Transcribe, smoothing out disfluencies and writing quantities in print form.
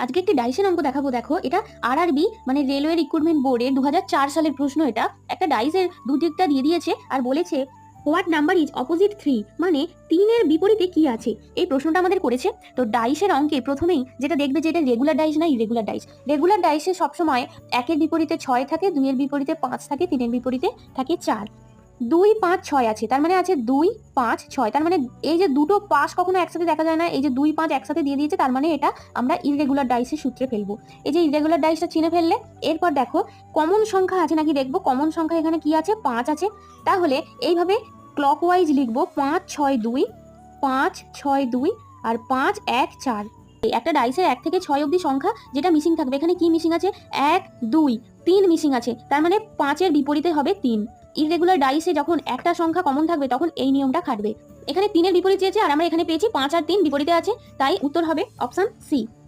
আজকে একটি ডাইসের অঙ্ক দেখাবো। দেখো, এটা আরআরবি মানে রেলওয়ে রিক্রুটমেন্ট বোর্ডের 2004 সালের প্রশ্ন। এটা একটা ডাইসের দুদিকটা দিয়ে দিয়েছে আর বলেছে হোয়াট নাম্বার ইজ অপোজিট 3, মানে 3-এর বিপরীতে কি আছে। এই প্রশ্নটা আমাদের করেছে। তো ডাইসের অঙ্কে প্রথমেই যেটা দেখবে যে এটা রেগুলার ডাইস না ইরেগুলার ডাইস। রেগুলার ডাইসে সবসময় 1-এর বিপরীতে 6 থাকে, 2-এর বিপরীতে 5 থাকে, 3-এর বিপরীতে থাকে 4। 2, 5, 6 আছে, তার মানে আছে 2, 5, 6। তার মানে এই যে দুটো পাশ কখনো একসাথে দেখা যায় না, এই যে 2, 5 একসাথে দিয়ে দিয়েছে, তার মানে এটা আমরা ইররেগুলার ডাইসের সূত্রে ফেলবো। এই যে ইররেগুলার ডাইসটা চিনে ফেললে, এরপর দেখো কমন সংখ্যা আছে নাকি দেখবো। কমন সংখ্যা এখানে কি আছে? 5 আছে। তাহলে এইভাবে ক্লকওয়াইজ লিখবো 5, 6, 2, 5, 6, 2 আর 5, 1, 4। একটা ডাইসের 1 থেকে 6 অবধি সংখ্যা যেটা মিসিং থাকবে, এখানে কি মিসিং আছে? 1, 2, 3 মিসিং আছে, তার মানে 5-এর বিপরীতে হবে 3। ইররেগুলার ডাইসে যখন একটা সংখ্যা কমন থাকবে তখন এই নিয়মটা খাটবে। এখানে 3-এর বিপরীত চেয়েছে আর আমরা এখানে পেয়েছি 5 আর 3 বিপরীতে আছে, তাই উত্তর হবে অপশন সি।